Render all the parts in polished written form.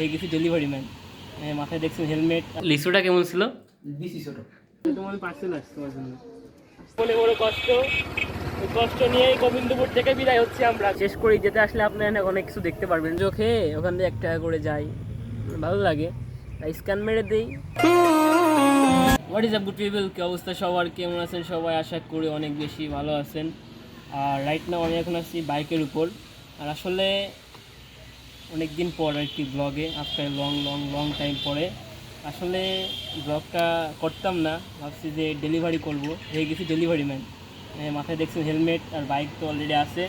হয়ে গেছি delivery man. মাথায় দেখছেন হেলমেট। লিচুটা কেমন ছিল? বেশি ছোট। তোমার পার্সেল আসছে তোমার জন্য। বলে বড় কষ্ট, ওই কষ্ট নিয়েই গোবিন্দপুর থেকে বিদায় হচ্ছি আমরা। শেষ করি যেতে আসলে আপনারা অনেক কিছু দেখতে পারবেন। চোখে ওখান দিয়ে 1 টাকা করে যাই, ভালো লাগে, তাই স্ক্যান মেরে দিই। What is up good people, কি অবস্থা সবার, কেমন আছেন সবাই? আশা করি অনেক বেশি ভালো আছেন। আর রাইট নাও আমি এখন আসছি বাইকের উপর। আর আসলে অনেক দিন পর আর কি ব্লগে, আফটার লং টাইম পরে আসলে ব্লগটা করতাম না, ভাবছি যে ডেলিভারি করব, হয়ে গেছি ডেলিভারি ম্যান। মাথায় দেখছেন হেলমেট, আর বাইক তো অলরেডি আছে।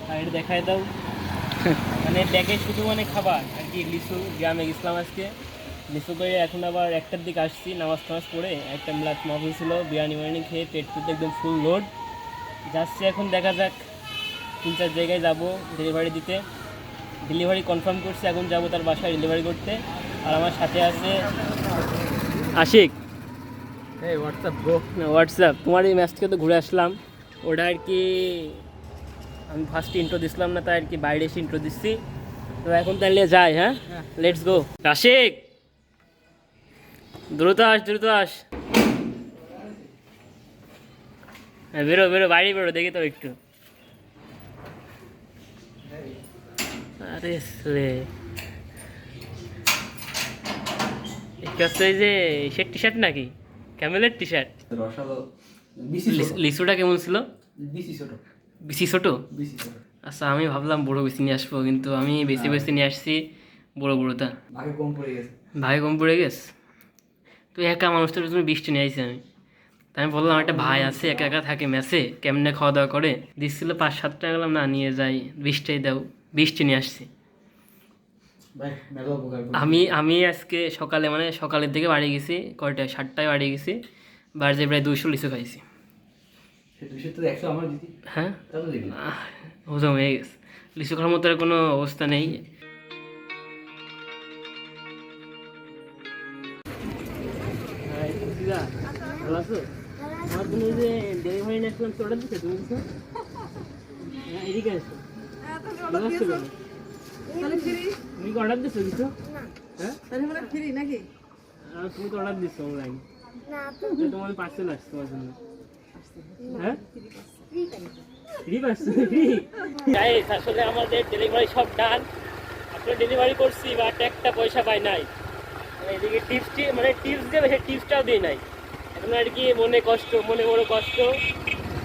আর এটা দেখায় দাও, মানে ব্যাগে শুধু মানে খাবার আর কি। লিচু, গ্রামে গেছিলাম আজকে, লিচু করে এখন আবার 1টার দিকে আসছি, নামাজ করে একটা মিলাদ মাহফিল ছিল, বিরিয়ানি খেয়ে পেট পুরো একদম ফুল লোড যাচ্ছে। এখন দেখা যাক 3-4 জায়গায় যাবো ডেলিভারি দিতে। ডেলিভারি কনফার্ম করছি, এখন যাবো তার বাসায় ডেলিভারি করতে। আর আমার সাথে আছে আশিক। এই হোয়াটসঅ্যাপ ব্রো। হোয়াটসঅ্যাপ, তোমার এই ম্যাচ থেকে তো ঘুরে আসলাম। ওটা আর কি আমি ফার্স্টে ইন্ট্রো দিছিলাম না, তাই আর কি বাইরে এসে ইন্ট্রো দিচ্ছি। তো এখন তাহলে যাই, হ্যাঁ লেটস গো। আশিক দ্রুত আস। হ্যাঁ বেরো বাইরে বেরো, দেখি তো একটু। আরে রে এই যে টি শার্ট নাকি ক্যামেলের টি শার্ট? রসালো। লিচুটা কেমন ছিল? বেশি ছোট। বেশি ছোট? বেশি ছোট। আচ্ছা, আমি ভাবলাম বড় বেশি নিয়ে আসবো, কিন্তু আমি বেশি নিয়ে আসছি বড়টা। ভাগে কম পড়ে গেছে। ভাই কম পড়ে গেছে? তো একা মানুষটার তুমি 20টা নিয়ে আসছি আমি। তাই আমি বললাম একটা ভাই আছে, একা থাকে মেসে, কেমনে খাওয়া দাওয়া করে, দিচ্ছিল 5-7 টাকা, গেলাম না নিয়ে যাই, 20টাই দাও, 20টা নিয়ে আসছি। আমি আজকে সকালে, মানে সকালের দিকে বাড়ি গেছি, কয়টায় 7টায় বাড়ি গেছি, বাড়িতে প্রায় 200 লিচু খাইছি। হ্যাঁ হজম হয়ে গেছে, লিচু খাওয়ার মতো আর কোনো অবস্থা নেই। ভালো আছো? আমার তুমি যে ডেলিভারি নেছিলাম অর্ডার দিতে, তুমি এদিকে আসো। তুমি কি অর্ডার দিচ্ছ কিছু? হ্যাঁ তুমি তো অর্ডার দিচ্ছ অনলাইন, তোমার পার্সেল আসছে তোমার জন্য। হ্যাঁ আসলে আমাদের ডেলিভারি সব ডান, আসলে ডেলিভারি করছি, বাট একটা পয়সা পাই নাই। এদিকে টিপস দেবে, সেই টিপসটাও দিই নাই এখন আর কি। মনে বড় কষ্ট,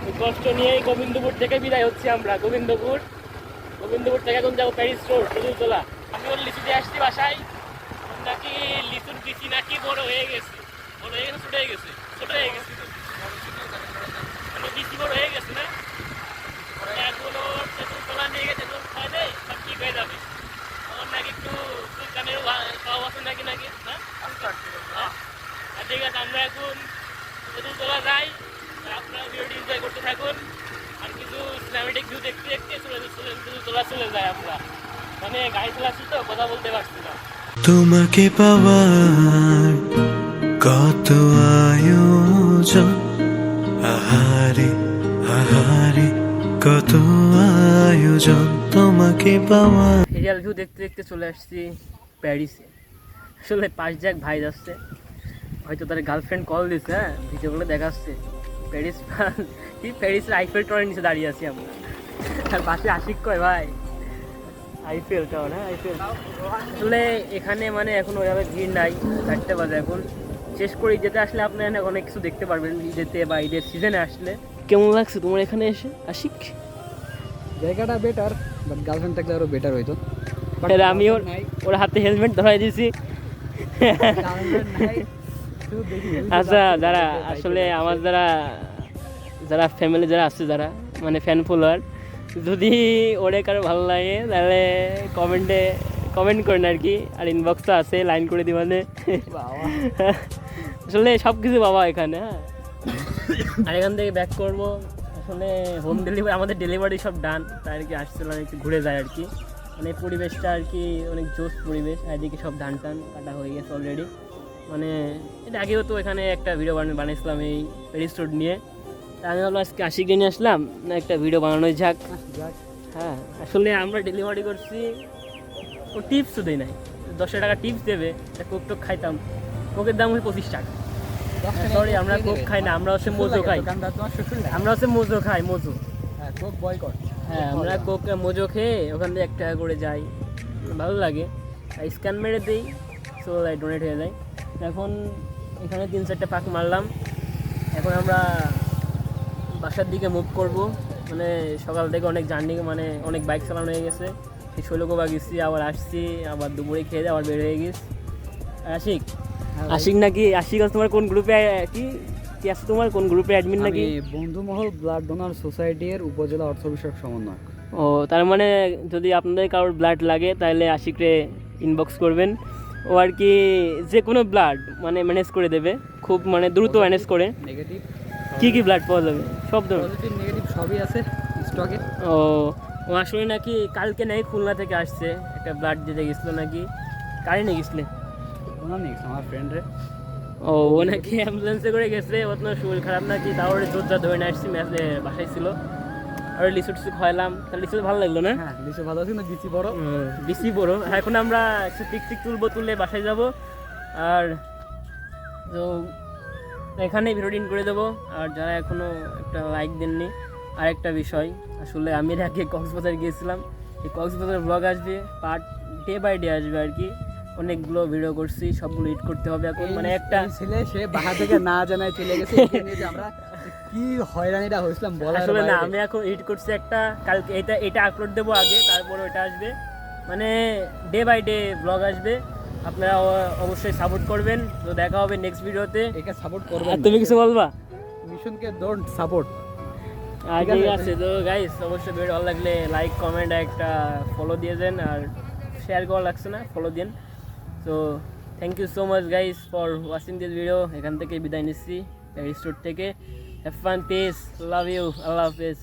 ওই কষ্ট নিয়েই গোবিন্দপুর থেকে বিদায় হচ্ছি আমরা। গোবিন্দপুর থেকে এখন যাবো প্যারিস রোড, খেজুরতলা। আমি ওর লিচু দিয়ে আসছি বাসায়, নাকি লিচুর বিচি নাকি বড় হয়ে গেছে, ছোট হয়ে গেছে মানে বিচি বড় হয়ে গেছে না, এখন ওর খেজুরতলা নিয়ে গেছে, খাই নেই সব ঠিক হয়ে যাবে। আমার নাকি একটু চুলকানের খাওয়া আছে নাকি হ্যাঁ ঠিক আছে, আমরা এখন খেজুরতলা যাই, আপনারা ভিডিওটি এনজয় করতে থাকুন। আর কিছু সিনেমেটিক ভিউ দেখতে খেজুরতলা চলে যায় আমরা, মানে গাড়ি চালাচ্ছি তো কথা বলতে পারছি না। তোমাকে পাওয়ার কত আয়োজন, আহারে কত আয়োজন তোমাকে পাওয়ার। সিরিয়াল ভিউ দেখতে চলে আসছি প্যারিসে। আসলে পাশ যাক ভাই যাচ্ছে, হয়তো তার গার্লফ্রেন্ড কল দিচ্ছে, হ্যাঁ ভিডিওগুলো দেখাচ্ছে। প্যারিসের আইফেল টাওয়ারের নিচে দাঁড়িয়ে আছি আমরা, আর পাশে আশিক কয় ভাই আইফেল টাওয়ার। হ্যাঁ আইফেল। আসলে এখানে মানে এখন ওইভাবে ভিড় নাই, 4টে বাজে এখন। শেষ করে যেতে আসলে আপনারা অনেক কিছু দেখতে পারবেন ঈদেতে বা ঈদের সিজনে আসলে। কেমন লাগছে তোমার এখানে এসে আশিক? জায়গাটা বেটার, বাট গার্লফ্রেন্ড থাকলে আরো বেটার হইতো। আমি ওর হাতে হেলমেট ধরাই দিয়েছি। আচ্ছা, যারা আসলে আমার যারা ফ্যামিলি যারা আছে, যারা মানে ফ্যান ফলোয়ার, যদি ওরে কারো ভালো লাগে তাহলে কমেন্ট করেন আর কি। আর ইনবক্স তো আছে, লাইন করে দিবানে। আসলে সব কিছু বাবা এখানে। হ্যাঁ, আর এখান থেকে ব্যাক করবো। আসলে হোম ডেলিভারি, আমাদের ডেলিভারি সব ডান, তাই আর কি আসছিলাম একটু ঘুরে যায় আর কি। মানে পরিবেশটা আর কি অনেক জোস পরিবেশ, আর এদিকে সব ধান কাটা হয়ে গেছে অলরেডি। মানে এটা আগেও তো এখানে একটা ভিডিও বানিয়েছিলাম এই প্যারিস রোড নিয়ে। আমি ভাবলাম আজকে আশিককে নিয়ে আসলাম, না একটা ভিডিও বানানোই যাক। হ্যাঁ আসলে আমরা ডেলিভারি করছি, ও টিপসও দেয় নাই, 10 টাকা টিপস দেবে, একটা কোক টোক খাইতাম। কোকের দাম হচ্ছে 25 টাকা। সরি, আমরা কোক খাই না, আমরা হচ্ছে মোজো খাই। তোমার শ্বশুর লাগে? আমরা হচ্ছে মোজো খাই, মোজো। হ্যাঁ, কোক বয়কট। হ্যাঁ, আমরা কোক মোজো খেয়ে ওখান থেকে 1 টাকা করে যাই, ভালো লাগে। স্ক্যান মেরে দিই, সো ডোনেট হয়ে যায়। এখন এখানে 3-4টা পাক মারলাম। এখন আমরা বাসার দিকে মুভ করব। মানে সকাল থেকে অনেক জার্নি, মানে অনেক বাইক চালানো হয়ে গেছে। সেই শৈলকুপা গেছি, আবার আসছি, আবার দুপুরে খেয়ে আবার বের হয়ে গেছি। আশিক, আশিক নাকি আশিক আছে তোমার কোন গ্রুপে? কি কি আছে তোমার কোন গ্রুপে অ্যাডমিন নাকি? আমি বন্ধুমহল ব্লাড ডোনার সোসাইটির উপজেলা অর্থ বিষয়ক সমন্বয়ক। ও, তার মানে যদি আপনাদের কারোর ব্লাড লাগে তাহলে আশিকরে ইনবক্স করবেন। ও আর কি যে কোনো ব্লাড মানে ম্যানেজ করে দেবে, খুব মানে দ্রুত ম্যানেজ করে। নেগেটিভ, কি কি ব্লাড পাওয়া যাবে? সব ধরনের। পজিটিভ নেগেটিভ সবই আছে স্টকে। ও, ও আসলে নাকি কালকে নাকি খুলনা থেকে আসছে, একটা ব্লাড দিতে গেছিলো নাকি। কারে নিয়ে গেছিলে? ওনার নেক্সট আমার ফ্রেন্ডরে। ও, ও নাকি অ্যাম্বুলেন্সে করে গেছে, ওর তো শরীর খারাপ নাকি, তাও জোরদার ধরে নিয়ে আসছি, ম্যাচে বাসায় ছিল। আর লিচু টিচু খাওয়ালাম, তাহলে লিচু ভালো লাগলো না? হ্যাঁ, লিচু ভালো আছে, কিন্তু বিচি বড়। বেশি বড়। এখন আমরা একটু পিকটিক তুলবো, তুলে বাসায় যাব। আর তো এখানে ভিডিও ইন করে দেবো। আর যারা এখনও একটা লাইক দেননি, আর একটা বিষয়, আসলে আমি এর আগে কক্সবাজার গিয়েছিলাম। এই কক্সবাজার ব্লগ আসবে, পার্ট ডে বাই ডে আসবে আর কি। অনেকগুলো ভিডিও করছি, সবগুলো এডিট করতে হবে এখন। মানে একটা এই ছেলে সে বাসা থেকে না জানায় চলে গেছে, একে নিয়ে যে আমরা কি হয়রানিটা হয়েছিলাম বলার আসলে না, বাইরে। আমি এখন এডিট করছি একটা, কালকে এটা আপলোড দেবো আগে, তারপরে ওটা আসবে। মানে ডে বাই ডে ব্লগ আসবে, আপনারা অবশ্যই সাপোর্ট করবেন। তো দেখা হবে নেক্সট ভিডিওতে। একে সাপোর্ট করবেন। আর তুমি কিছু বলবা? মিশনকে ডোন্ট সাপোর্ট। আর ঠিক আছে, তো গাইস অবশ্যই ভিডিও ভালো লাগলে লাইক কমেন্ট একটা ফলো দিয়ে দেন, আর শেয়ার করা লাগছে না, ফলো দিন। তো thank you so much guys for watching this video. এখান থেকে বিদায় নিচ্ছি, স্টোর থেকে। Have fun, peace, love you, আল্লাহ হাফেজ।